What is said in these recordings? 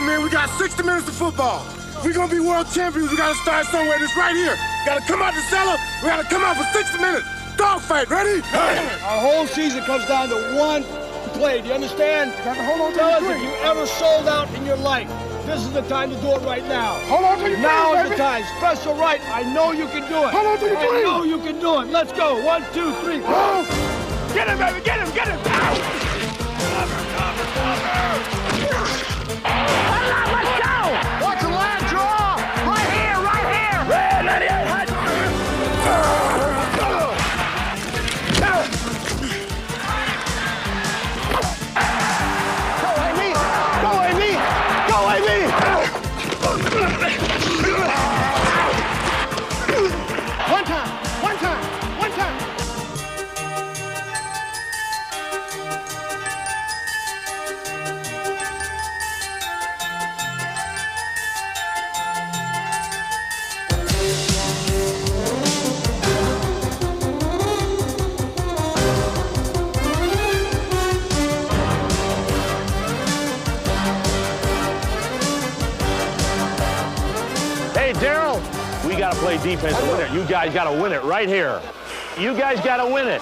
man. We got 60 minutes of football. If we're going to be world champions, we got to start somewhere. This right here. We got to come out the cellar. We got to come out for 60 minutes. Dogfight. Ready? Our whole season comes down to one play. Do you understand? Hold on to Tell us your if you ever sold out in your life. This is the time to do it right now. Hold on to your Now dream, is the time. Special right. I know you can do it. Hold on to your dream. I know you can do it. Let's go. 1, 2, 3. Get him, baby. Get him. Get him. Let's go! Watch the line draw! Right here, right here! Red 98 high. Go, Amy! Go, Amy! Go, Amy! One time! One time! One time! Hey, Daryl, we got to play defense and win it. You guys got to win it right here. You guys got to win it.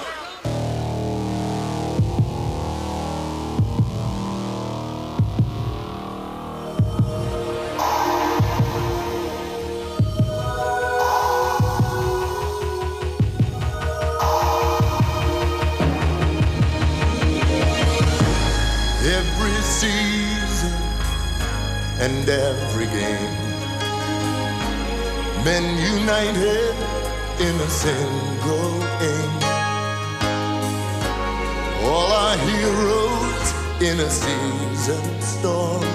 Every season and every game, men united in a single aim. All our heroes in a season story,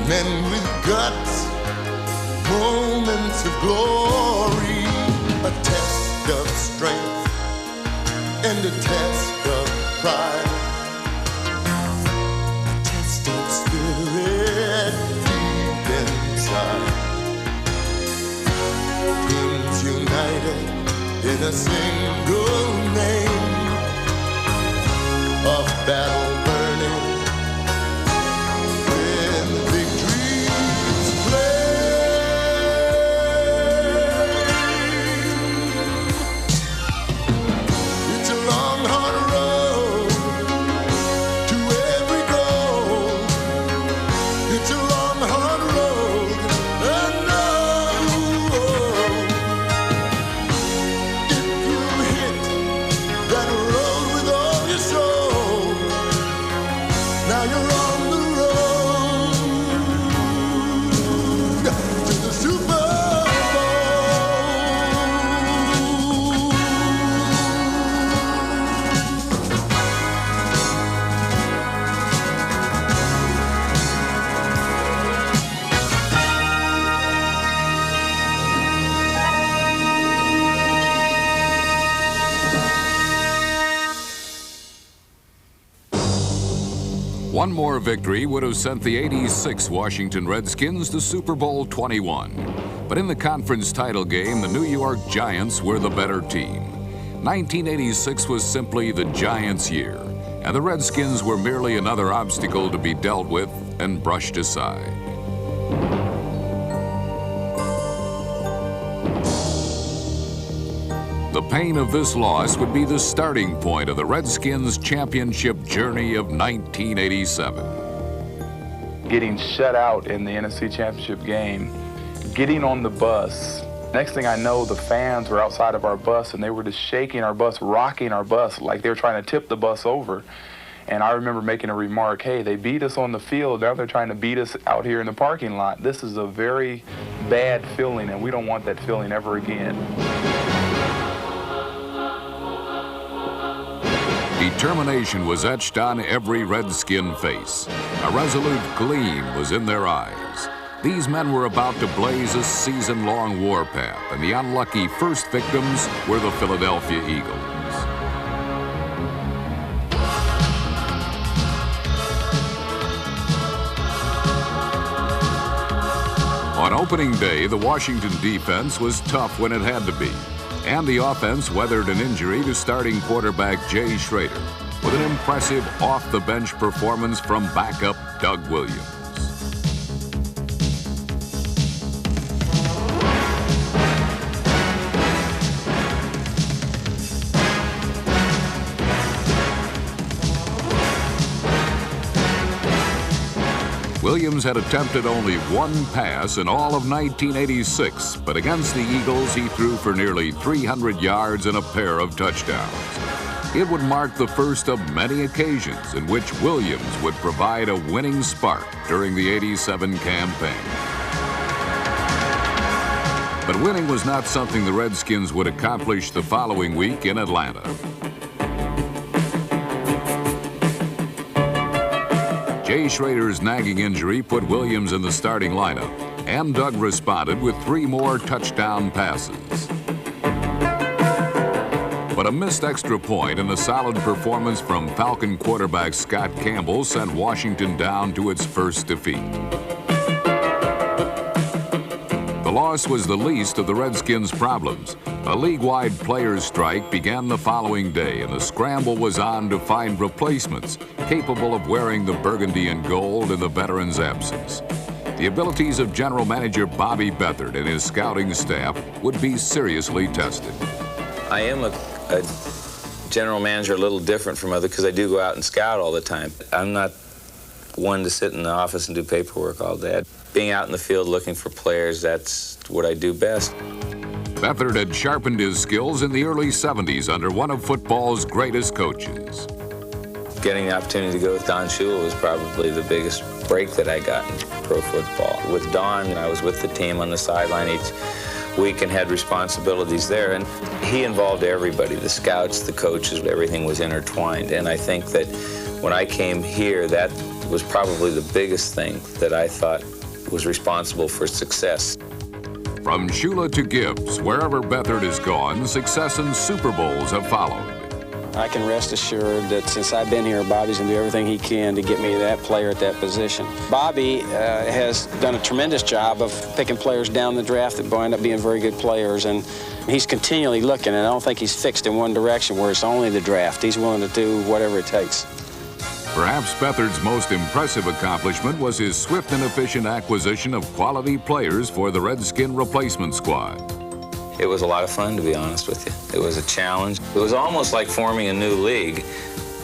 men with guts, moments of glory, a test of strength and a test of pride, a test of spirit deep inside. Teams united in a single name, of battle burning when victories flame. It's a long, hard road to every goal. It's a long, hard road, I know. If you hit that road with all your soul, now you're on the road to the Super Bowl. One more victory would have sent the '86 Washington Redskins to Super Bowl 21. But in the conference title game, the New York Giants were the better team. 1986 was simply the Giants' year, and the Redskins were merely another obstacle to be dealt with and brushed aside. The pain of this loss would be the starting point of the Redskins' championship journey of 1987. Getting shut out in the NFC Championship game, getting on the bus. Next thing I know, the fans were outside of our bus and they were just shaking our bus, rocking our bus like they were trying to tip the bus over. And I remember making a remark, hey, they beat us on the field, now they're trying to beat us out here in the parking lot. This is a very bad feeling and we don't want that feeling ever again. Determination was etched on every Redskin face. A resolute gleam was in their eyes. These men were about to blaze a season-long warpath, and the unlucky first victims were the Philadelphia Eagles. On opening day, the Washington defense was tough when it had to be, and the offense weathered an injury to starting quarterback Jay Schrader. with an impressive off-the-bench performance from backup Doug Williams. Williams had attempted only one pass in all of 1986, but against the Eagles, he threw for nearly 300 yards and a pair of touchdowns. It would mark the first of many occasions in which Williams would provide a winning spark during the '87 campaign. But winning was not something the Redskins would accomplish the following week in Atlanta. Jay Schrader's nagging injury put Williams in the starting lineup, and Doug responded with 3 more touchdown passes. But a missed extra point and a solid performance from Falcon quarterback Scott Campbell sent Washington down to its first defeat. The loss was the least of the Redskins' problems. A league-wide players' strike began the following day, and the scramble was on to find replacements capable of wearing the burgundy and gold in the veterans' absence. The abilities of General Manager Bobby Beathard and his scouting staff would be seriously tested. I am a general manager a little different from others because I do go out and scout all the time. I'm not one to sit in the office and do paperwork all day. Being out in the field looking for players, that's what I do best. Beathard had sharpened his skills in the early '70s under one of football's greatest coaches. Getting the opportunity to go with Don Shula was probably the biggest break that I got in pro football. With Don, I was with the team on the sideline each week and had responsibilities there, and he involved everybody, the scouts, the coaches, everything was intertwined. And I think that when I came here, that was probably the biggest thing that I thought was responsible for success. From Shula to Gibbs, wherever Beathard has gone, success and Super Bowls have followed. I can rest assured that since I've been here, Bobby's going to do everything he can to get me that player at that position. Bobby has done a tremendous job of picking players down the draft that wind up being very good players, and he's continually looking, and I don't think he's fixed in one direction where it's only the draft. He's willing to do whatever it takes. Perhaps Beathard's most impressive accomplishment was his swift and efficient acquisition of quality players for the Redskin replacement squad. It was a lot of fun, to be honest with you. It was a challenge. It was almost like forming a new league,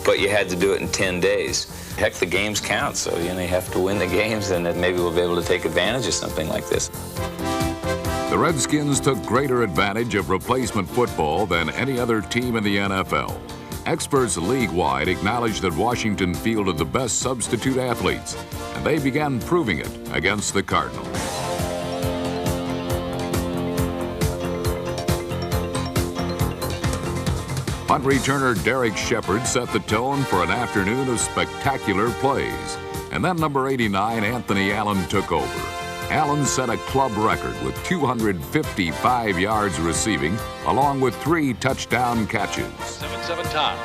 but you had to do it in 10 days. Heck, the games count, so you have to win the games, and then maybe we'll be able to take advantage of something like this. The Redskins took greater advantage of replacement football than any other team in the NFL. Experts league-wide acknowledged that Washington fielded the best substitute athletes, and they began proving it against the Cardinals. Punt returner Derek Shepard set the tone for an afternoon of spectacular plays. And then number 89, Anthony Allen, took over. Allen set a club record with 255 yards receiving, along with 3 touchdown catches. 7-7 tie.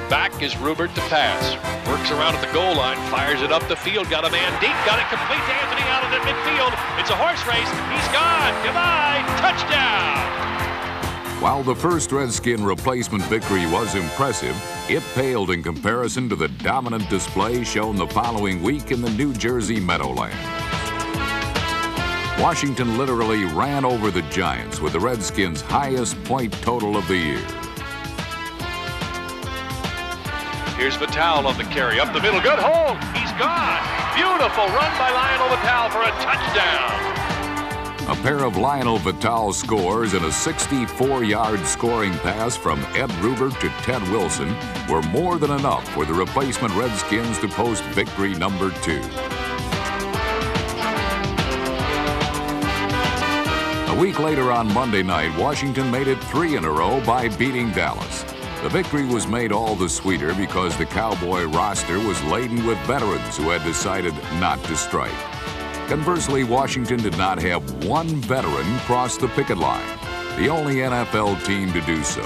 Back is Rubert to pass. Works around at the goal line, fires it up the field, got a man deep, got it complete to Anthony Allen at midfield. It's a horse race. He's gone. Goodbye. Touchdown. While the first Redskin replacement victory was impressive, it paled in comparison to the dominant display shown the following week in the New Jersey Meadowlands. Washington literally ran over the Giants with the Redskins' highest point total of the year. Here's Vitale on the carry, up the middle, good hold, he's gone. Beautiful run by Lionel Vitale for a touchdown. A pair of Lionel Vitale scores and a 64-yard scoring pass from Ed Rubert to Ted Wilson were more than enough for the replacement Redskins to post victory number 2. A week later on Monday night, Washington made it 3 in a row by beating Dallas. The victory was made all the sweeter because the Cowboy roster was laden with veterans who had decided not to strike. Conversely, Washington did not have one veteran cross the picket line, the only NFL team to do so.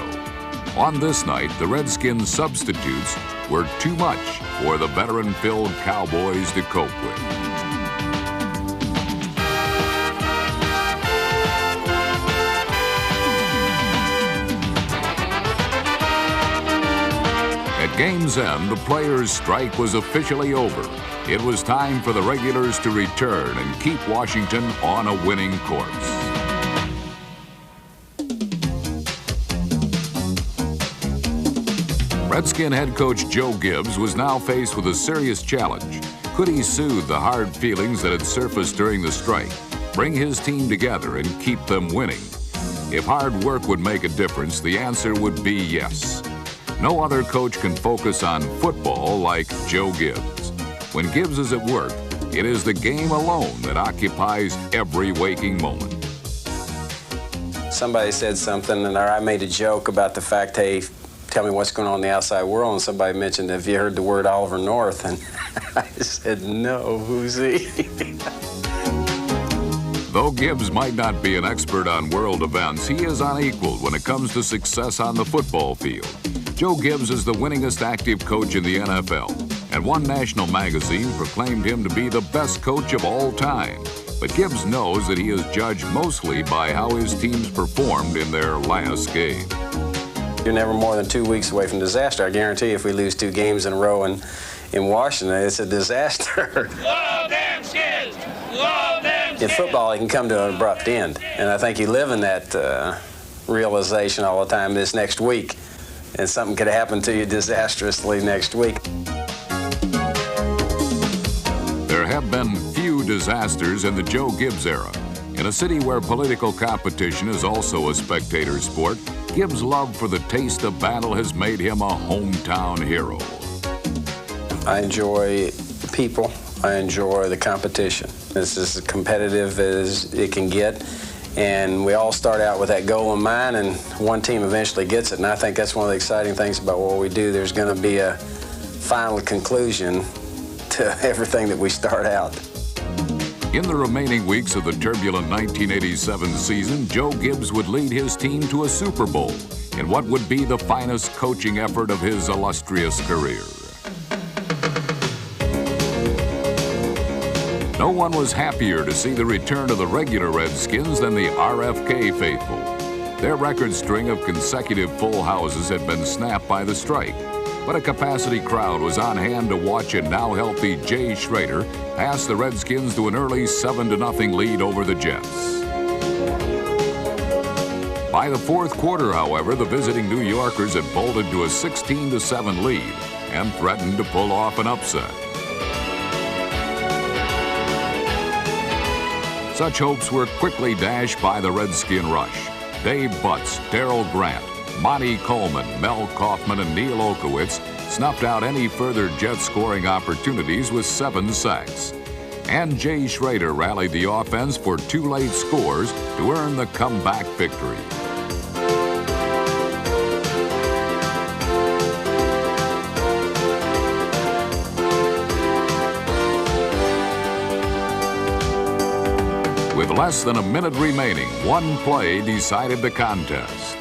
On this night, the Redskins' substitutes were too much for the veteran-filled Cowboys to cope with. At game's end, the players' strike was officially over. It was time for the regulars to return and keep Washington on a winning course. Redskin head coach Joe Gibbs was now faced with a serious challenge. Could he soothe the hard feelings that had surfaced during the strike, bring his team together, and keep them winning? If hard work would make a difference, the answer would be yes. No other coach can focus on football like Joe Gibbs. When Gibbs is at work, it is the game alone that occupies every waking moment. Somebody said something, and I made a joke about the fact, hey, tell me what's going on in the outside world, and somebody mentioned, have you heard the word Oliver North? And I said, no, who's he? Though Gibbs might not be an expert on world events, he is unequaled when it comes to success on the football field. Joe Gibbs is the winningest active coach in the NFL, and one national magazine proclaimed him to be the best coach of all time. But Gibbs knows that he is judged mostly by how his teams performed in their last game. You're never more than 2 weeks away from disaster. I guarantee you if we lose 2 games in a row in Washington, it's a disaster. Love them Skins! Love them Skins! In football, it can come to an abrupt end. And I think you live in that realization all the time this next week. And something could happen to you disastrously next week. There have been few disasters in the Joe Gibbs era. In a city where political competition is also a spectator sport, Gibbs' love for the taste of battle has made him a hometown hero. I enjoy people. I enjoy the competition. It's as competitive as it can get. And we all start out with that goal in mind, and one team eventually gets it. And I think that's one of the exciting things about what we do. There's going to be a final conclusion to everything that we start out. In the remaining weeks of the turbulent 1987 season, Joe Gibbs would lead his team to a Super Bowl in what would be the finest coaching effort of his illustrious career. No one was happier to see the return of the regular Redskins than the RFK faithful. Their record string of consecutive full houses had been snapped by the strike, but a capacity crowd was on hand to watch a now healthy Jay Schrader pass the Redskins to an early 7-0 lead over the Jets. By the fourth quarter, however, the visiting New Yorkers had bolted to a 16-7 lead and threatened to pull off an upset. Such hopes were quickly dashed by the Redskin rush. Dave Butts, Darrell Grant, Monty Coleman, Mel Kaufman, and Neil Okowitz snuffed out any further Jet scoring opportunities with 7 sacks. And Jay Schrader rallied the offense for 2 late scores to earn the comeback victory. With less than a minute remaining, one play decided the contest.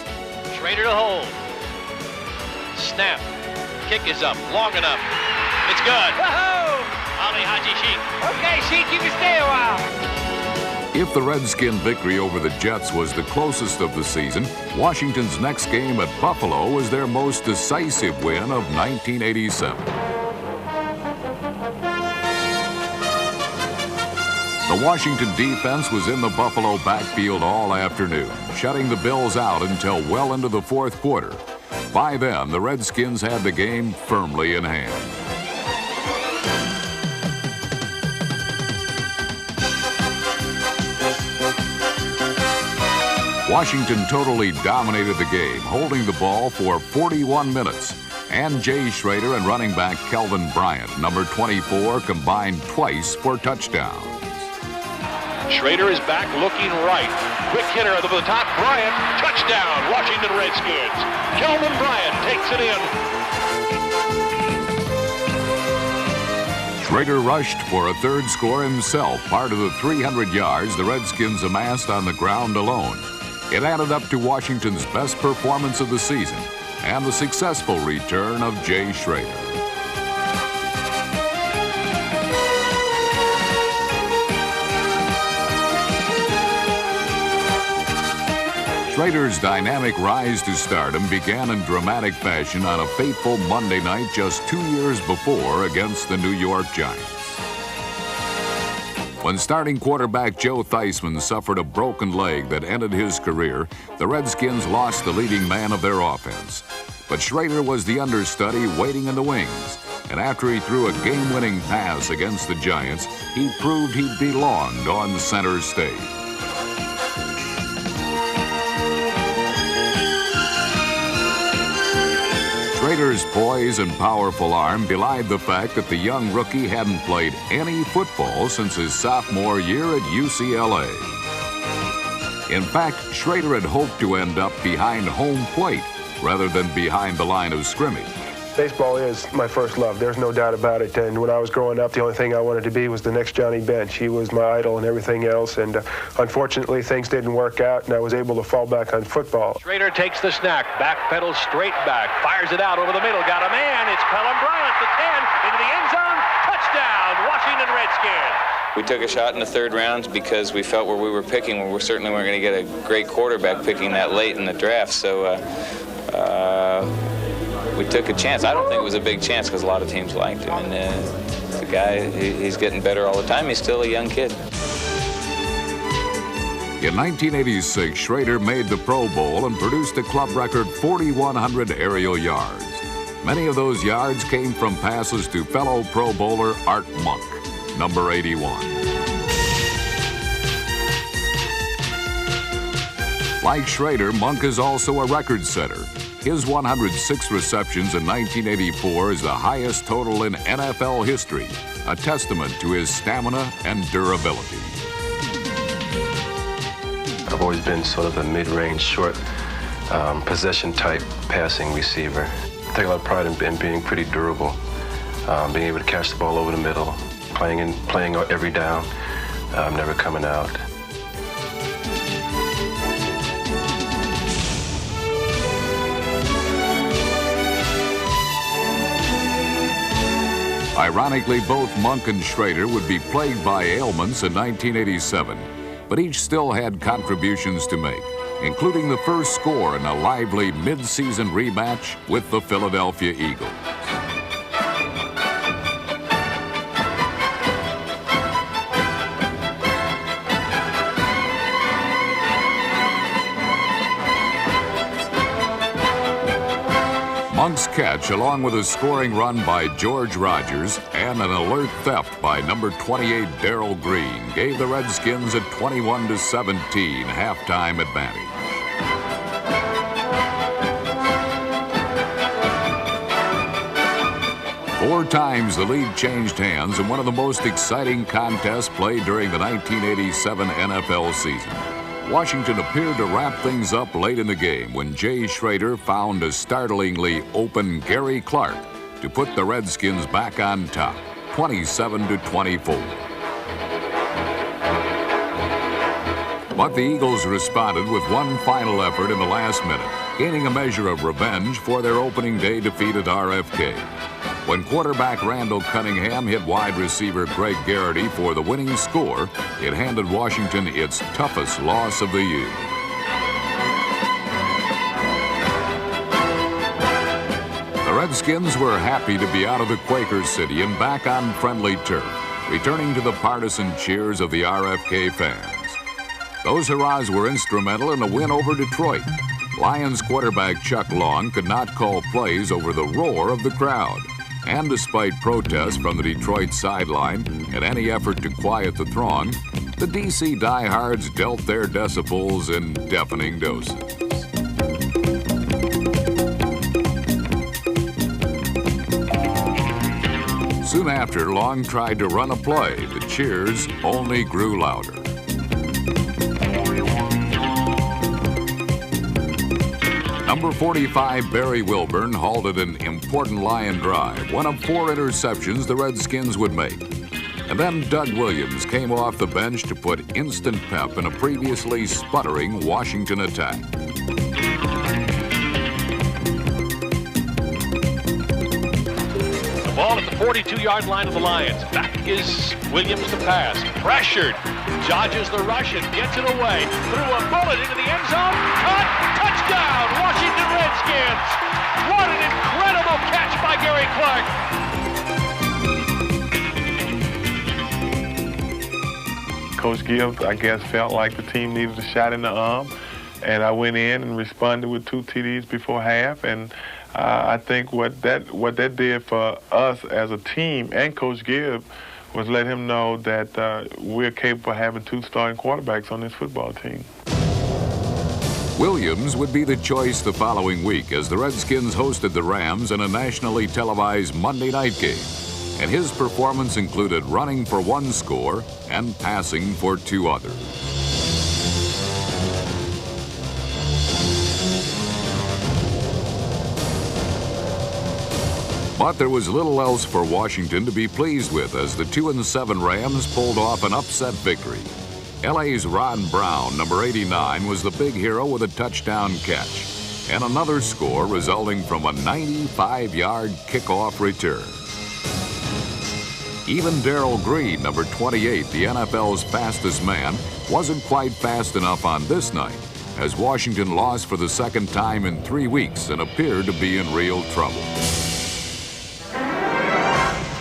Schrader to hold. Snap. Kick is up. Long enough. It's good. Whoa! Ali Haji Sheik. Okay, Sheik, you can stay a while. If the Redskin victory over the Jets was the closest of the season, Washington's next game at Buffalo was their most decisive win of 1987. The Washington defense was in the Buffalo backfield all afternoon, shutting the Bills out until well into the fourth quarter. By then, the Redskins had the game firmly in hand. Washington totally dominated the game, holding the ball for 41 minutes. And Jay Schrader and running back Kelvin Bryant, number 24, combined twice for touchdowns. Schrader is back looking right. Quick hitter over the top. Bryant, touchdown, Washington Redskins. Kelvin Bryant takes it in. Schrader rushed for a third score himself, part of the 300 yards the Redskins amassed on the ground alone. It added up to Washington's best performance of the season and the successful return of Jay Schrader. Schrader's dynamic rise to stardom began in dramatic fashion on a fateful Monday night just 2 years before against the New York Giants. When starting quarterback Joe Theismann suffered a broken leg that ended his career, the Redskins lost the leading man of their offense. But Schrader was the understudy waiting in the wings, and after he threw a game-winning pass against the Giants, he proved he belonged on center stage. Schrader's poise and powerful arm belied the fact that the young rookie hadn't played any football since his sophomore year at UCLA. In fact, Schrader had hoped to end up behind home plate rather than behind the line of scrimmage. Baseball is my first love, there's no doubt about it. And when I was growing up, the only thing I wanted to be was the next Johnny Bench. He was my idol and everything else. And unfortunately, things didn't work out, and I was able to fall back on football. Schrader takes the snap, backpedals straight back, fires it out over the middle, got a man, it's Pelham Bryant, the 10, into the end zone, touchdown, Washington Redskins. We took a shot in the third round because we felt where we were picking, we certainly weren't going to get a great quarterback picking that late in the draft. So we took a chance. I don't think it was a big chance because a lot of teams liked him. And the guy, he's getting better all the time. He's still a young kid. In 1986, Schrader made the Pro Bowl and produced a club record 4,100 aerial yards. Many of those yards came from passes to fellow Pro Bowler Art Monk, number 81. Like Schrader, Monk is also a record setter. His 106 receptions in 1984 is the highest total in NFL history, a testament to his stamina and durability. I've always been sort of a mid-range, short, possession type passing receiver. I take a lot of pride in being pretty durable, being able to catch the ball over the middle, playing every down, never coming out. Ironically, both Monk and Schrader would be plagued by ailments in 1987, but each still had contributions to make, including the first score in a lively mid-season rematch with the Philadelphia Eagles. Monk's catch, along with a scoring run by George Rogers and an alert theft by number 28 Darrell Green, gave the Redskins a 21-17 halftime advantage. Four times the league changed hands in one of the most exciting contests played during the 1987 NFL season. Washington appeared to wrap things up late in the game when Jay Schrader found a startlingly open Gary Clark to put the Redskins back on top, 27-24. But the Eagles responded with one final effort in the last minute, gaining a measure of revenge for their opening day defeat at RFK. When quarterback Randall Cunningham hit wide receiver Greg Garrity for the winning score, it handed Washington its toughest loss of the year. The Redskins were happy to be out of the Quaker City and back on friendly turf, returning to the partisan cheers of the RFK fans. Those hurrahs were instrumental in a win over Detroit. Lions quarterback Chuck Long could not call plays over the roar of the crowd. And despite protests from the Detroit sideline and any effort to quiet the throng, the DC diehards dealt their decibels in deafening doses. Soon after, Long tried to run a play. The cheers only grew louder. Number 45, Barry Wilburn, halted an important Lion drive, one of 4 interceptions the Redskins would make. And then Doug Williams came off the bench to put instant pep in a previously sputtering Washington attack. The ball at the 42-yard line of the Lions. Back is Williams to pass. Pressured. Dodges the rush and gets it away. Threw a bullet into the end zone. Caught. Touchdown, Washington Redskins. What an incredible catch by Gary Clark. Coach Gibbs, I guess, felt like the team needed a shot in the arm, and I went in and responded with 2 TDs before half, and I think what that did for us as a team and Coach Gibbs was let him know that we're capable of having 2 starting quarterbacks on this football team. Williams would be the choice the following week as the Redskins hosted the Rams in a nationally televised Monday night game. And his performance included running for 1 score and passing for 2 others. But there was little else for Washington to be pleased with as the 2-7 Rams pulled off an upset victory. LA's Ron Brown, number 89, was the big hero with a touchdown catch and another score resulting from a 95-yard kickoff return. Even Darrell Green, number 28, the NFL's fastest man, wasn't quite fast enough on this night as Washington lost for the 2nd time in 3 weeks and appeared to be in real trouble.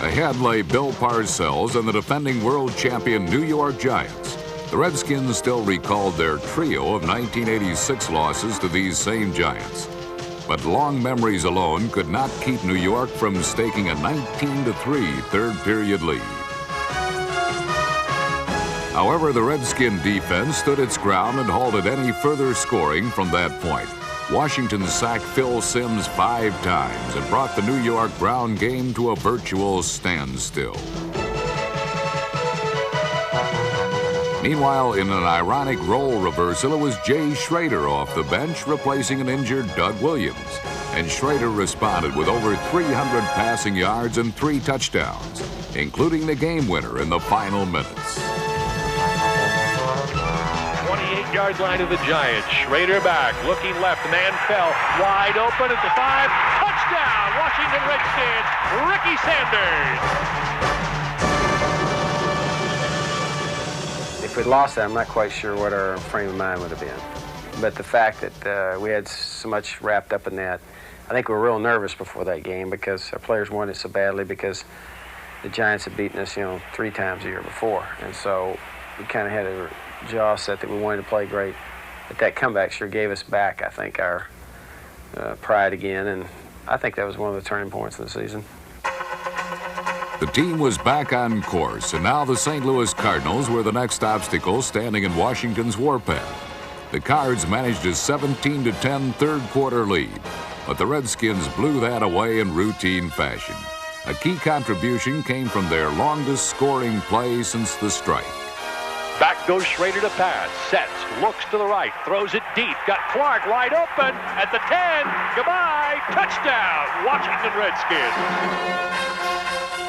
Ahead lay Bill Parcells and the defending world champion New York Giants. The Redskins still recalled their trio of 1986 losses to these same Giants. But long memories alone could not keep New York from staking a 19-3 third-period lead. However, the Redskin defense stood its ground and halted any further scoring from that point. Washington sacked Phil Simms 5 times and brought the New York Brown game to a virtual standstill. Meanwhile, in an ironic role reversal, it was Jay Schrader off the bench replacing an injured Doug Williams. And Schrader responded with over 300 passing yards and 3 touchdowns, including the game winner in the final minutes. 28-yard line of the Giants. Schrader back, looking left, man fell, wide open at the 5. Touchdown, Washington Redskins, Ricky Sanders. If we'd lost that, I'm not quite sure what our frame of mind would have been. But the fact that we had so much wrapped up in that, I think we were real nervous before that game because our players wanted it so badly because the Giants had beaten us, 3 times a year before. And so we kind of had a jaw set that we wanted to play great. But that comeback sure gave us back, I think, our pride again. And I think that was one of the turning points of the season. The team was back on course, and now the St. Louis Cardinals were the next obstacle standing in Washington's Warpath. The Cards managed a 17-10 third-quarter lead, but the Redskins blew that away in routine fashion. A key contribution came from their longest scoring play since the strike. Back goes Schrader to pass, sets, looks to the right, throws it deep, got Clark wide open at the 10, goodbye, touchdown, Washington Redskins.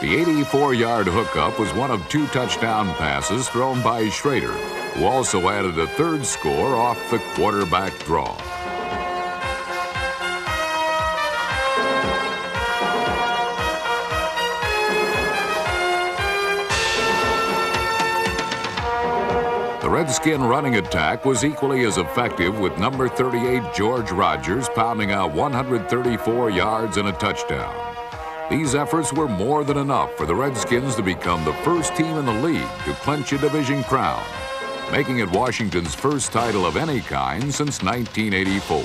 The 84-yard hookup was one of 2 touchdown passes thrown by Schrader, who also added a 3rd score off the quarterback draw. The Redskin running attack was equally as effective with number 38 George Rogers pounding out 134 yards and a touchdown. These efforts were more than enough for the Redskins to become the first team in the league to clinch a division crown, making it Washington's first title of any kind since 1984.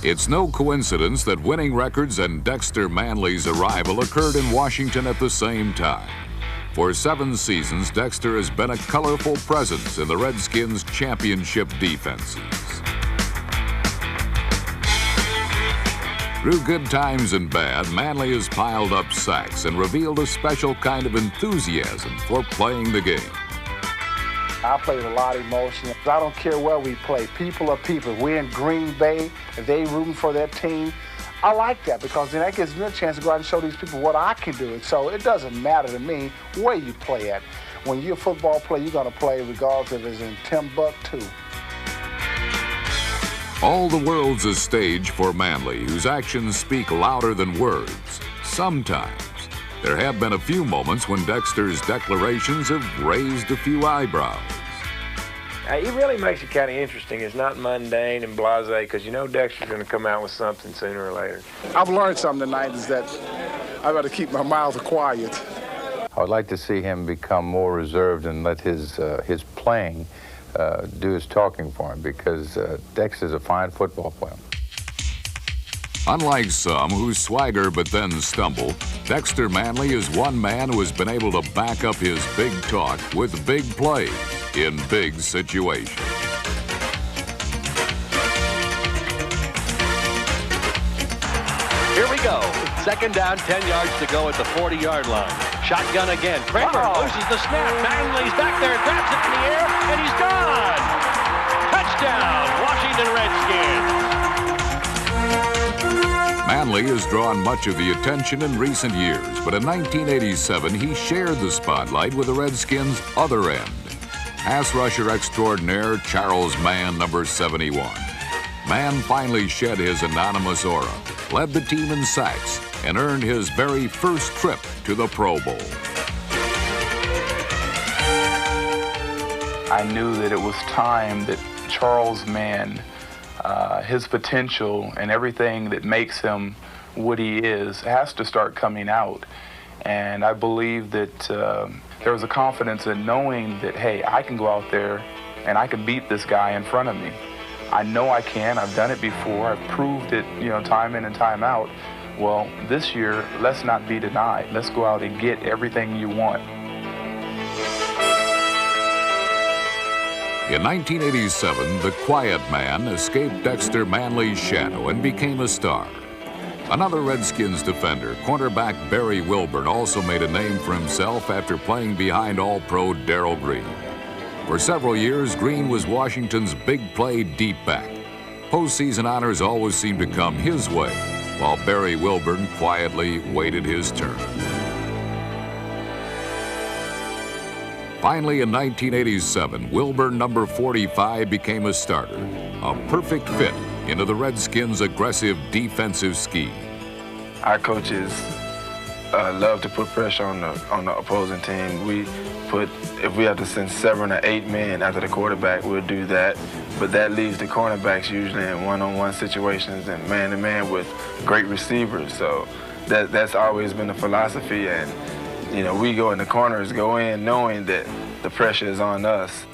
It's no coincidence that winning records and Dexter Manley's arrival occurred in Washington at the same time. For 7 seasons, Dexter has been a colorful presence in the Redskins' championship defenses. Through good times and bad, Manley has piled up sacks and revealed a special kind of enthusiasm for playing the game. I play with a lot of emotion. I don't care where we play. People are people. We're in Green Bay, if they rooting for their team. I like that because then that gives me a chance to go out and show these people what I can do. And so it doesn't matter to me where you play at. When you're a football player, you're going to play regardless if it's in Timbuktu. All the world's a stage for Manley, whose actions speak louder than words. Sometimes. There have been a few moments when Dexter's declarations have raised a few eyebrows. He really makes it kind of interesting. It's not mundane and blasé, because you know Dexter's going to come out with something sooner or later. I've learned something tonight is that I got to keep my mouth quiet. I would like to see him become more reserved and let his playing do his talking for him, because Dexter's a fine football player. Unlike some who swagger but then stumble, Dexter Manley is one man who has been able to back up his big talk with big plays in big situations. Here we go. Second down, 10 yards to go at the 40-yard line. Shotgun again. Kramer loses the snap. Manley's back there, grabs it in the air, and he's gone. Touchdown, Washington Redskins. Manley has drawn much of the attention in recent years, but in 1987 he shared the spotlight with the Redskins' other end. Pass rusher extraordinaire Charles Mann, number 71. Mann finally shed his anonymous aura, led the team in sacks, and earned his very first trip to the Pro Bowl. I knew that it was time that Charles Mann, his potential and everything that makes him what he is, has to start coming out. And I believe that there was a confidence in knowing that, hey, I can go out there and I can beat this guy in front of me. I know I can. I've done it before. I've proved it, time in and time out. Well, this year, let's not be denied. Let's go out and get everything you want. In 1987, the quiet man escaped Dexter Manley's shadow and became a star. Another Redskins defender, cornerback Barry Wilburn, also made a name for himself after playing behind All-Pro Darrell Green. For several years, Green was Washington's big play deep back. Postseason honors always seemed to come his way, while Barry Wilburn quietly waited his turn. Finally, in 1987, Wilburn, number 45, became a starter, a perfect fit into the Redskins' aggressive defensive scheme. Our coaches love to put pressure on the opposing team. If we have to send 7 or 8 men after the quarterback, we'll do that. But that leaves the cornerbacks usually in one-on-one situations and man-to-man with great receivers. So that's always been the philosophy. And we go in the corners, go in knowing that the pressure is on us.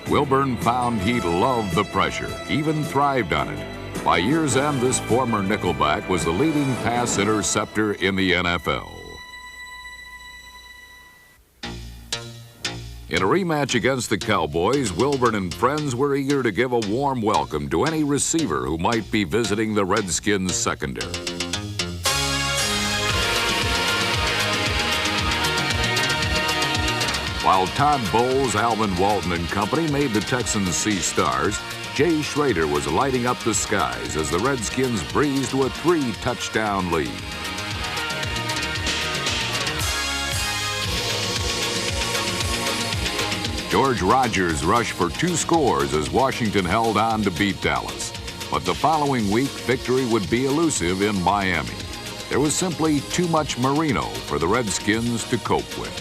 Wilburn found he loved the pressure, even thrived on it. By year's end, this former nickelback was the leading pass interceptor in the NFL. In a rematch against the Cowboys, Wilburn and friends were eager to give a warm welcome to any receiver who might be visiting the Redskins secondary. While Todd Bowles, Alvin Walton and company made the Texans see stars, Jay Schrader was lighting up the skies as the Redskins breezed to a 3-touchdown lead. George Rogers rushed for 2 scores as Washington held on to beat Dallas. But the following week, victory would be elusive in Miami. There was simply too much Marino for the Redskins to cope with.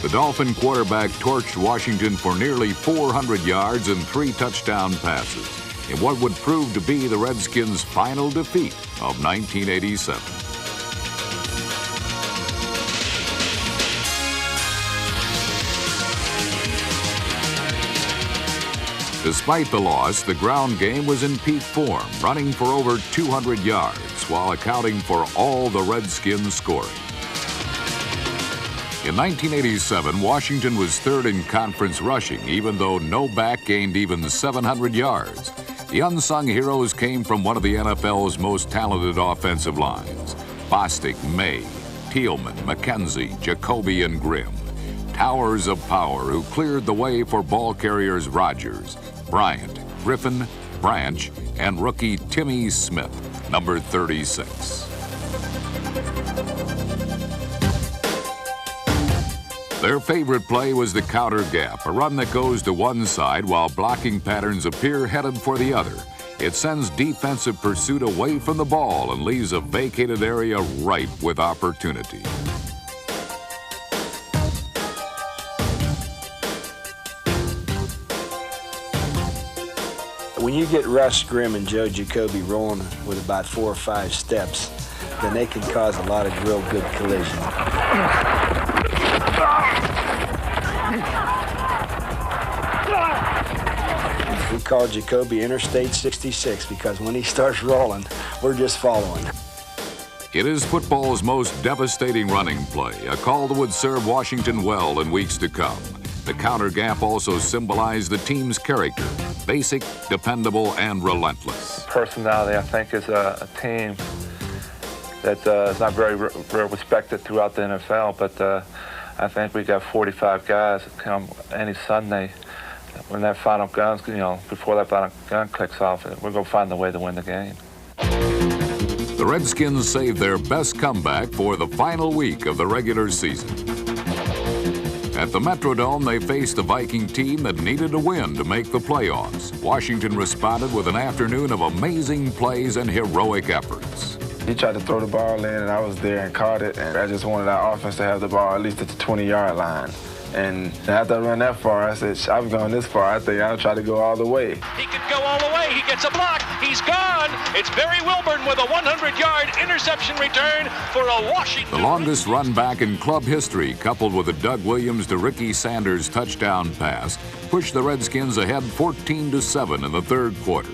The Dolphin quarterback torched Washington for nearly 400 yards and 3 touchdown passes in what would prove to be the Redskins' final defeat of 1987. Despite the loss, the ground game was in peak form, running for over 200 yards while accounting for all the Redskins scoring. In 1987, Washington was third in conference rushing, even though no back gained even 700 yards. The unsung heroes came from one of the NFL's most talented offensive lines: Bostic, May, Tillman, McKenzie, Jacoby, and Grimm. Towers of power who cleared the way for ball carriers Rogers, Bryant, Griffin, Branch, and rookie Timmy Smith, number 36. Their favorite play was the counter gap, a run that goes to one side while blocking patterns appear headed for the other. It sends defensive pursuit away from the ball and leaves a vacated area ripe with opportunity. When you get Russ Grimm and Joe Jacoby rolling with about 4 or 5 steps, then they can cause a lot of real good collision. We call Jacoby Interstate 66 because when he starts rolling, we're just following. It is football's most devastating running play, a call that would serve Washington well in weeks to come. The counter gap also symbolized the team's character, basic, dependable, and relentless. Personality, I think, is a team that is not very respected throughout the NFL, but I think we got 45 guys that come any Sunday. When that final gun, before that final gun clicks off, we're going to find a way to win the game. The Redskins saved their best comeback for the final week of the regular season. At the Metrodome, they faced a Viking team that needed a win to make the playoffs. Washington responded with an afternoon of amazing plays and heroic efforts. He tried to throw the ball in, and I was there and caught it, and I just wanted our offense to have the ball at least at the 20-yard line. And after I ran that far, I said, I've gone this far, I think I'll try to go all the way. He could go all the way. He gets a block. He's gone. It's Barry Wilburn with a 100-yard interception return for a Washington. The longest run back in club history, coupled with a Doug Williams to Ricky Sanders touchdown pass, pushed the Redskins ahead 14-7 in the third quarter.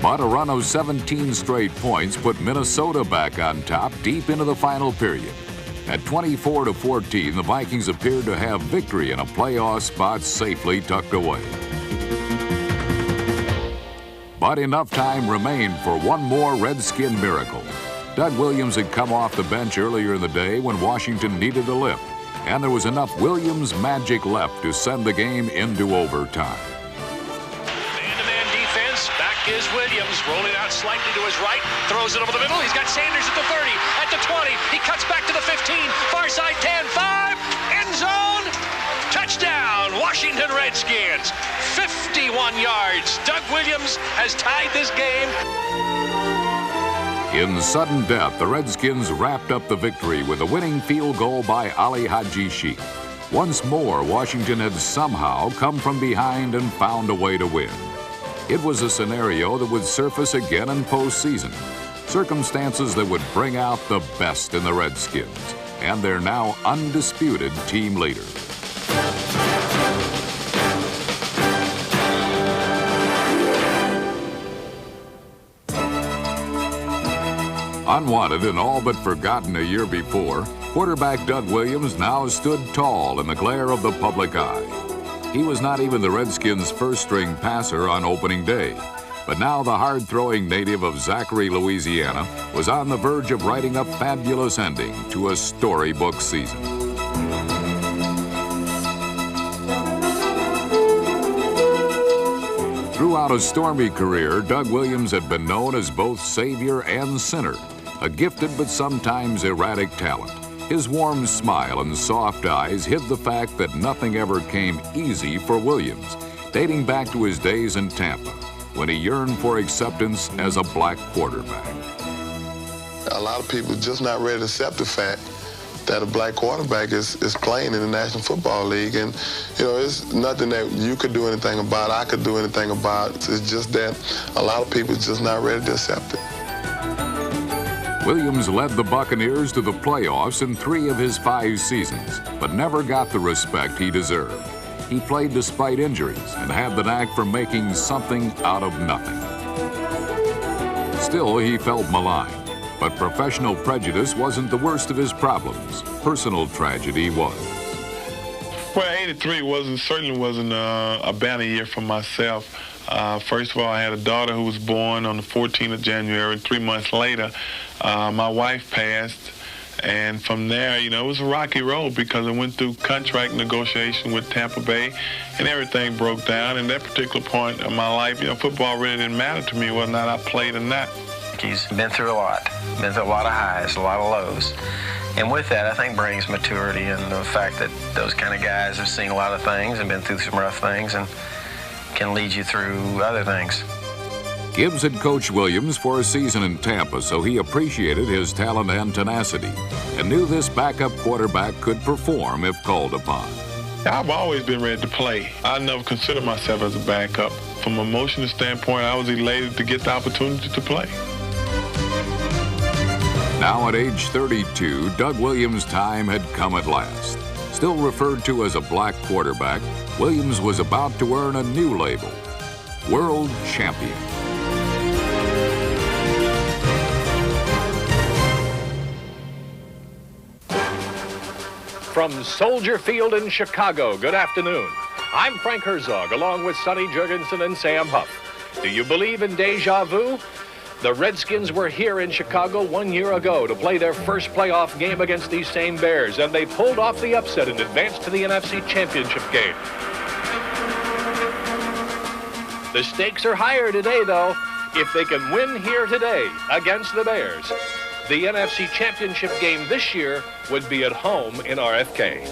But a run of 17 straight points put Minnesota back on top deep into the final period. At 24-14, the Vikings appeared to have victory in a playoff spot safely tucked away. But enough time remained for one more Redskin miracle. Doug Williams had come off the bench earlier in the day when Washington needed a lift, and there was enough Williams magic left to send the game into overtime. Is Williams rolling out slightly to his right, throws it over the middle. He's got Sanders at the 30, at the 20. He cuts back to the 15, far side 10, 5, end zone, touchdown, Washington Redskins. 51 yards. Doug Williams has tied this game. In sudden death, the Redskins wrapped up the victory with a winning field goal by Ali Haji Sheikh. Once more, Washington had somehow come from behind and found a way to win. It was a scenario that would surface again in postseason. Circumstances that would bring out the best in the Redskins and their now undisputed team leader. Unwanted and all but forgotten a year before, quarterback Doug Williams now stood tall in the glare of the public eye. He was not even the Redskins' first-string passer on opening day. But now the hard-throwing native of Zachary, Louisiana, was on the verge of writing a fabulous ending to a storybook season. Throughout a stormy career, Doug Williams had been known as both savior and sinner, a gifted but sometimes erratic talent. His warm smile and soft eyes hid the fact that nothing ever came easy for Williams, dating back to his days in Tampa, when he yearned for acceptance as a black quarterback. A lot of people just not ready to accept the fact that a black quarterback is playing in the National Football League. And, it's nothing that you could do anything about, I could do anything about. It's just that a lot of people just not ready to accept it. Williams led the Buccaneers to the playoffs in 3 of his 5 seasons, but never got the respect he deserved. He played despite injuries and had the knack for making something out of nothing. Still, he felt maligned, but professional prejudice wasn't the worst of his problems. Personal tragedy was. Well, 83 certainly wasn't a banner year for myself. First of all, I had a daughter who was born on the 14th of January. 3 months later, my wife passed. And from there, it was a rocky road because I went through contract negotiation with Tampa Bay and everything broke down. And that particular point of my life, football really didn't matter to me whether or not I played or not. He's been through a lot of highs, a lot of lows. And with that, I think brings maturity and the fact that those kind of guys have seen a lot of things and been through some rough things and can lead you through other things. Gibbs had coached Williams for a season in Tampa, so he appreciated his talent and tenacity and knew this backup quarterback could perform if called upon. I've always been ready to play. I never considered myself as a backup. From an emotional standpoint, I was elated to get the opportunity to play. Now at age 32, Doug Williams' time had come at last. Still referred to as a black quarterback, Williams was about to earn a new label, World Champion. From Soldier Field in Chicago, good afternoon. I'm Frank Herzog, along with Sonny Jurgensen and Sam Huff. Do you believe in deja vu? The Redskins were here in Chicago 1 year ago to play their first playoff game against these same Bears, and they pulled off the upset and advanced to the NFC Championship game. The stakes are higher today, though. If they can win here today against the Bears, the NFC Championship game this year would be at home in RFK.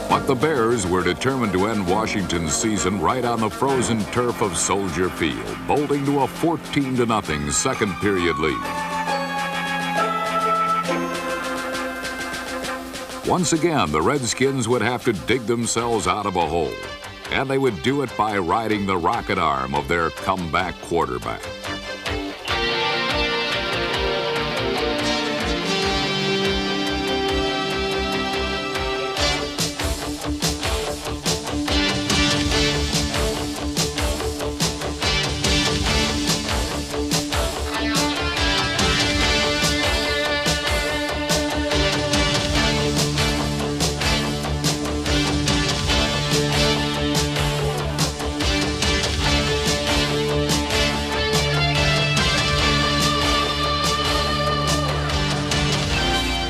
But the Bears were determined to end Washington's season right on the frozen turf of Soldier Field, bolting to a 14-0 second period lead. Once again, the Redskins would have to dig themselves out of a hole, and they would do it by riding the rocket arm of their comeback quarterback.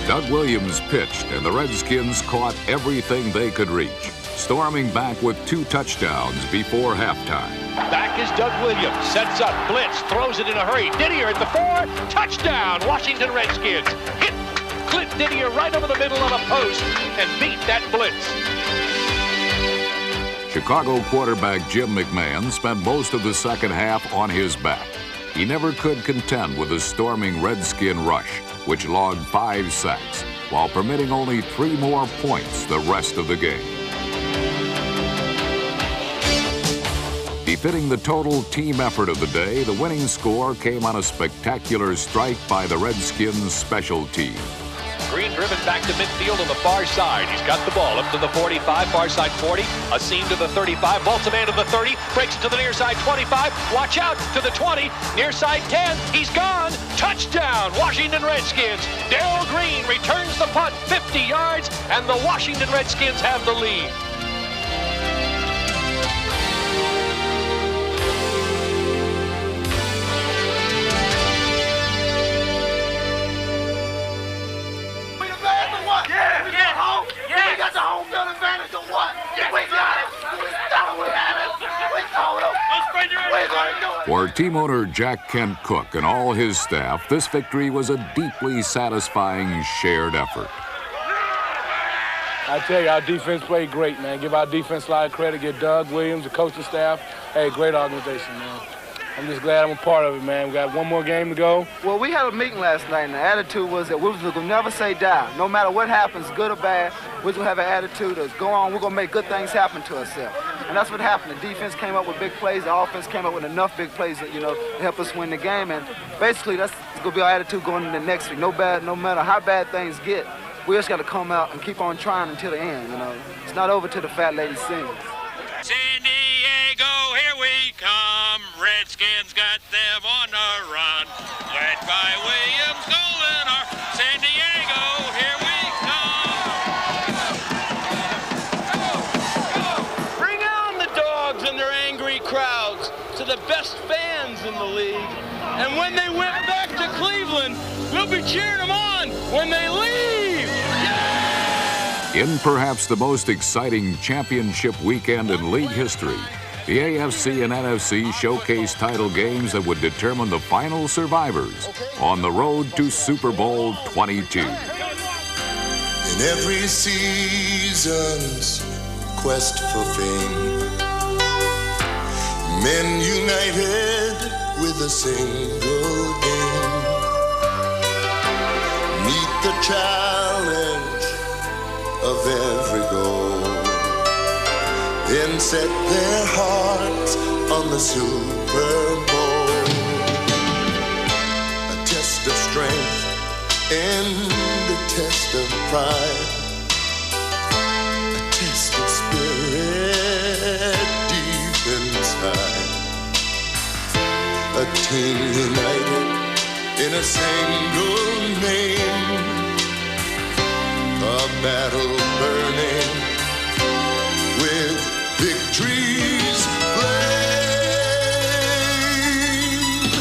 Doug Williams pitched, and the Redskins caught everything they could reach, storming back with 2 touchdowns before halftime. Back is Doug Williams, sets up, blitz, throws it in a hurry. Didier at the 4, touchdown, Washington Redskins. Hit Clint Didier right over the middle of a post and beat that blitz. Chicago quarterback Jim McMahon spent most of the second half on his back. He never could contend with the storming Redskin rush, which logged 5 sacks, while permitting only 3 more points the rest of the game. Befitting the total team effort of the day, the winning score came on a spectacular strike by the Redskins' special team. Green driven back to midfield on the far side. He's got the ball up to the 45, far side 40, a seam to the 35, vaults a man to the 30, breaks it to the near side 25, watch out to the 20, near side 10, he's gone, touchdown, Washington Redskins. Darrell Green returns the punt 50 yards, and the Washington Redskins have the lead. We got the home field advantage or what? We got it. For team owner Jack Kent Cook and all his staff, this victory was a deeply satisfying shared effort. I tell you, our defense played great, man. Give our defense a lot of credit. Give Doug Williams, the coaching staff. Hey, great organization, man. I'm just glad I'm a part of it, man. We got one more game to go. Well, we had a meeting last night, and the attitude was that we was going to never say die. No matter what happens, good or bad, we're going to have an attitude of go on, we're going to make good things happen to ourselves. And that's what happened. The defense came up with big plays. The offense came up with enough big plays that, to help us win the game. And basically, that's going to be our attitude going into next week. No matter how bad things get, we just got to come out and keep on trying until the end, It's not over till the fat lady sings. San Diego, here we come. Redskins got them on the run. Led by Williams, Golden R. San Diego, here we come. Bring on the dogs and their angry crowds to the best fans in the league. And when they went back to Cleveland, we'll be cheering them on when they leave. Yeah! In perhaps the most exciting championship weekend in league history, The AFC and NFC showcase title games that would determine the final survivors on the road to Super Bowl 22. In every season's quest for fame, men united with a single aim. Meet the challenge of every goal, then set their hearts on the Super Bowl. A test of strength and a test of pride, a test of spirit deep inside. A team united in a single name, a battle burning with victory's flame.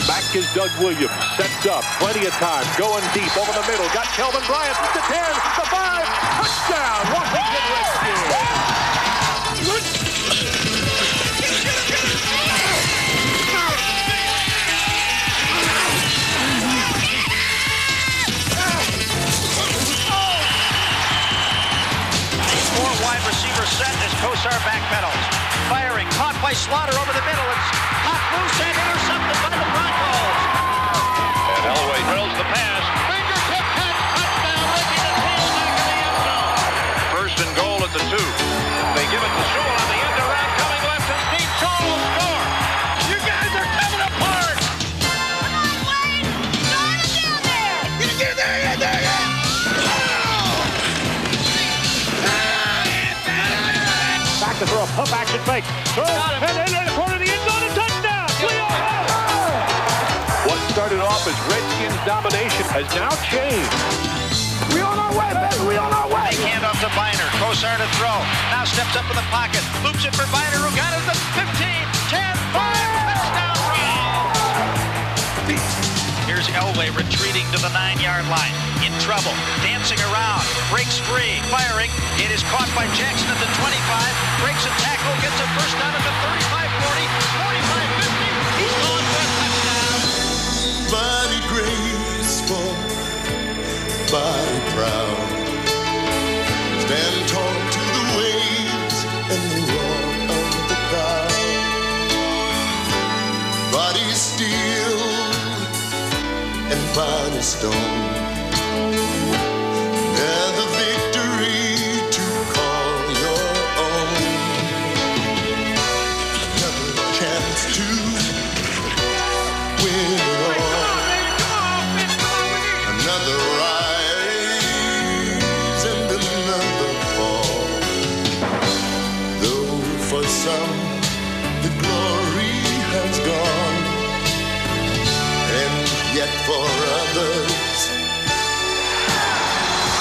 Back is Doug Williams, sets up, plenty of time, going deep over the middle, got Kelvin Bryant, the 10, the 5, touchdown, Washington Redskins. Wide receiver set as Kosar backpedals. Firing, caught by Slaughter over the middle. It's hot loose and intercepted by the Broncos. And Elway drills the pass. Fingertip catch, touchdown, making the tail back in the end zone. First and goal at the 2. They give it to Sewell on the end around, coming left, and Steve Shaw will score. You guys are coming apart. Come on, Wayne. Start it down there. Get there, get there, get there. Back to throw a pump action fake. Throw, and in the corner of the end zone, a touchdown. What started off as Redskins domination has now changed. We on our way, baby. We on our way. They hand off to Biner. Kosar to throw. Now steps up in the pocket. Loops it for Biner, who got it at the 15, 10, 5. Touchdown, Browns. Here's Elway retreating to the 9-yard line. In trouble. Dancing around. Breaks free. Firing. It is caught by Jackson at the 25. Breaks a tackle. Gets a first down at the 35, 40, 45, 50. He's gone for a touchdown. Body graceful, body proud. Stand tall to the waves and the roar of the crowd. Body steel and body stone. Never victory to call your own. Another chance to win it all. Another rise and another fall. Though for some the glory has gone, and yet for others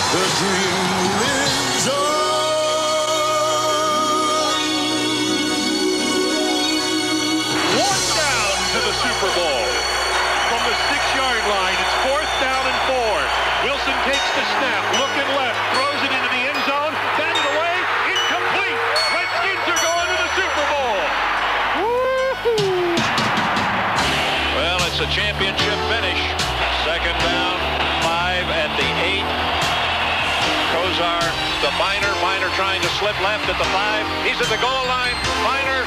the dream lives on. One down to the Super Bowl. From the 6-yard line, it's 4th down and 4. Wilson takes the snap, looking left, throws it into the end zone, batted away, incomplete. Redskins are going to the Super Bowl. Woo-hoo. Well, it's a championship finish. 2nd down, 5 at the 8. Kosar, the Biner trying to slip left at the 5. He's at the goal line. Biner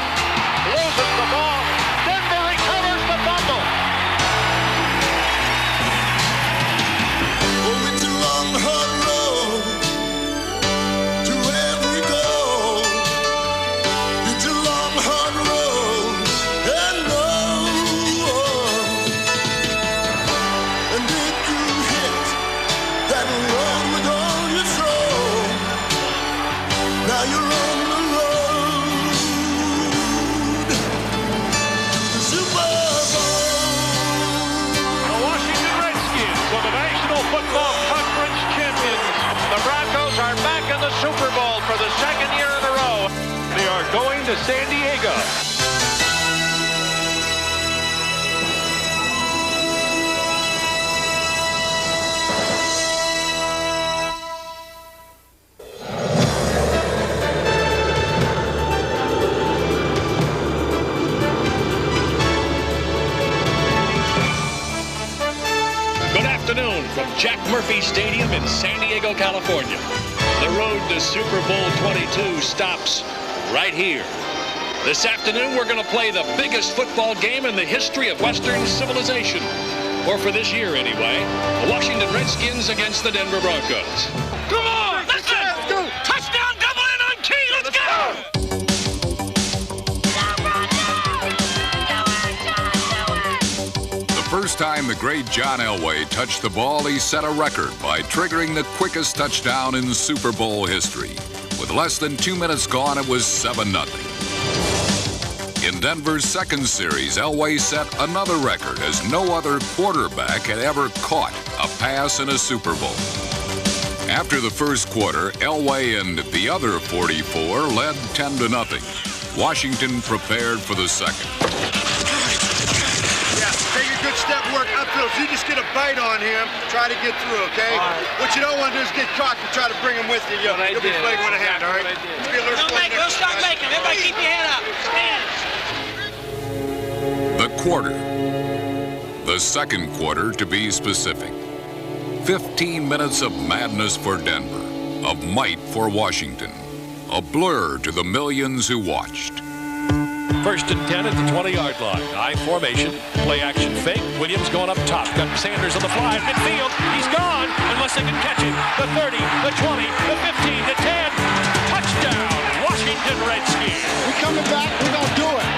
loses the ball. Denver recovers the fumble. Oh, it's a long, hard road to every goal. It's a long, hard road, and and if you hit that road with all your soul, now you're on the road to the Super Bowl. The Washington Redskins are the National Football Conference champions. The Broncos are back in the Super Bowl for the 2nd year in a row. They are going to San Diego. Yankee Stadium in San Diego, California. The road to Super Bowl 22 stops right here. This afternoon, we're going to play the biggest football game in the history of Western civilization. Or for this year, anyway. The Washington Redskins against the Denver Broncos. Come on! Let's go! Touchdown, double in on Key! Let's go! The first time the great John Elway touched the ball, he set a record by triggering the quickest touchdown in Super Bowl history. With less than 2 minutes gone, it was 7-0. In Denver's second series, Elway set another record as no other quarterback had ever caught a pass in a Super Bowl. After the first quarter, Elway and the other 44 led 10-0. Washington prepared for the second. Take a good step work upfield. If you just get a bite on him, try to get through, okay? Right. What you don't want to do is get caught and try to bring him with you. You'll be flagging with a hand, all right? Don't start making. Everybody keep your head up. Stand. The quarter. The second quarter, to be specific. 15 minutes of madness for Denver, of might for Washington, a blur to the millions who watched. First and 10 at the 20-yard line. I formation, play action fake. Williams going up top. Got Sanders on the fly at midfield. He's gone unless they can catch him. The 30, the 20, the 15, the 10. Touchdown, Washington Redskins. We're coming back. We're going to do it.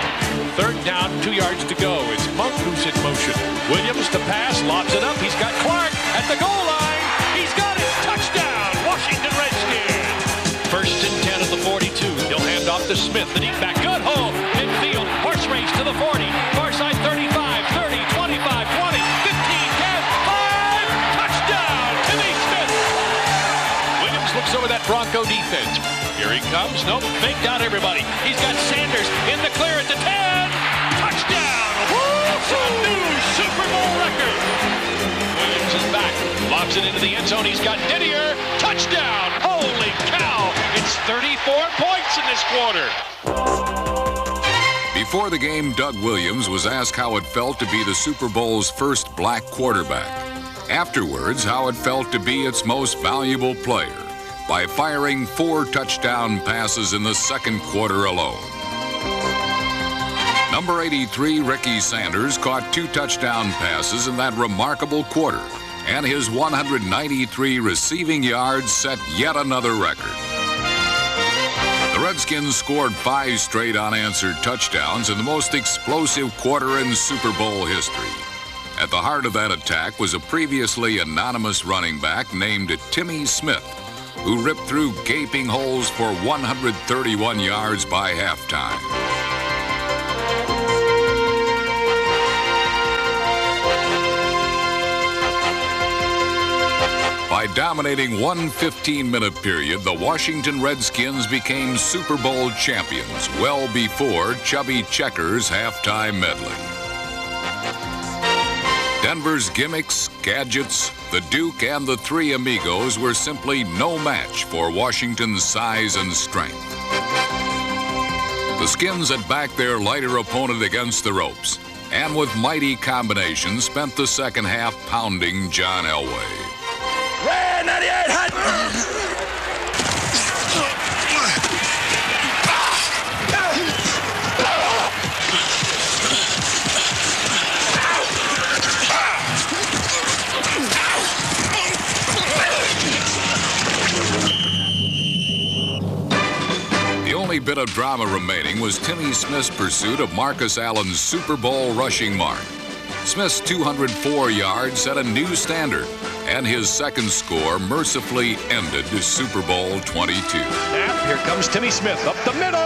Third down, 2 yards to go. It's Monk who's in motion. Williams to pass, lobs it up. He's got Clark at the goal line. He's got it. Touchdown, Washington Redskins. First and 10 at the 42. He'll hand off to Smith. The deep back. Good hole. Midfield. Horse race to the 40. Far side 35, 30, 25, 20, 15, 10, 5. Touchdown, Timmy Smith. Williams looks over that Bronco defense. Here he comes. Nope. Faked out everybody. He's got Sanders in the clear at the 10. Touchdown. It's a new Super Bowl record. Williams is back. Lobs it into the end zone. He's got Didier. Touchdown. Holy cow. It's 34 points in this quarter. Before the game, Doug Williams was asked how it felt to be the Super Bowl's first black quarterback. Afterwards, how it felt to be its most valuable player by firing 4 touchdown passes in the second quarter alone. Number 83, Ricky Sanders, caught 2 touchdown passes in that remarkable quarter, and his 193 receiving yards set yet another record. The Redskins scored 5 straight unanswered touchdowns in the most explosive quarter in Super Bowl history. At the heart of that attack was a previously anonymous running back named Timmy Smith, who ripped through gaping holes for 131 yards by halftime. By dominating one 15-minute period, the Washington Redskins became Super Bowl champions well before Chubby Checker's halftime medley. Denver's gimmicks, gadgets, the Duke, and the Three Amigos were simply no match for Washington's size and strength. The Skins had backed their lighter opponent against the ropes, and with mighty combinations spent the second half pounding John Elway. Red 98 hot. The only bit of drama remaining was Timmy Smith's pursuit of Marcus Allen's Super Bowl rushing mark. Smith's 204 yards set a new standard, and his second score mercifully ended Super Bowl 22. Snap, here comes Timmy Smith up the middle.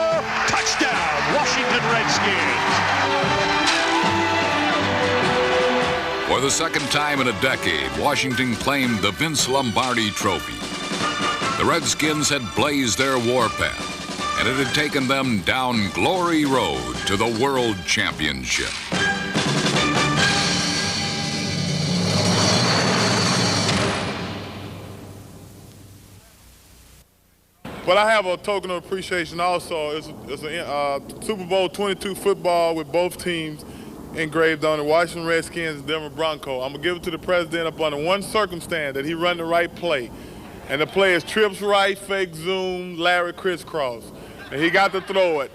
Touchdown, Washington Redskins. For the second time in a decade, Washington claimed the Vince Lombardi Trophy. The Redskins had blazed their warpath, and it had taken them down Glory Road to the World Championship. But I have a token of appreciation also. It's a Super Bowl 22 football with both teams engraved on it, Washington Redskins, Denver Bronco. I'm going to give it to the president up under one circumstance, that he run the right play. And the play is trips right, fake zoom, Larry crisscross. And he got to throw it.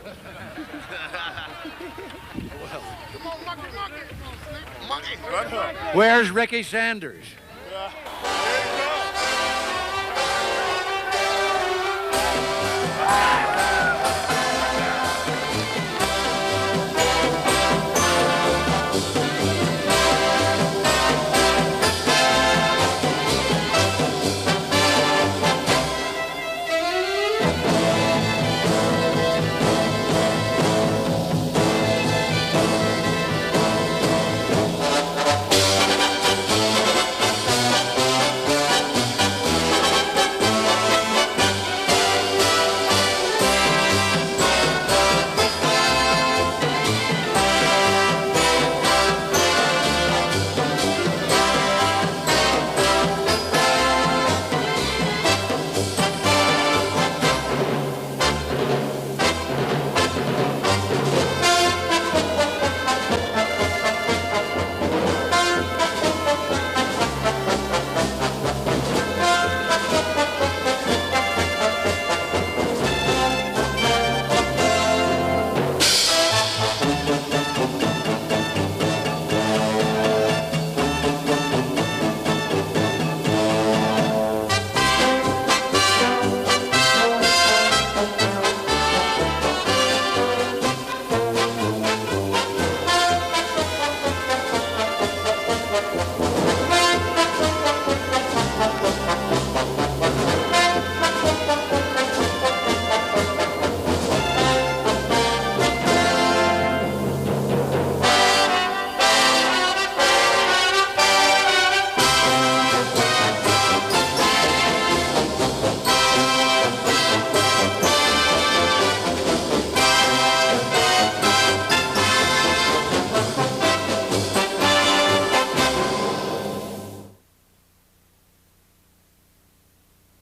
Where's Ricky Sanders?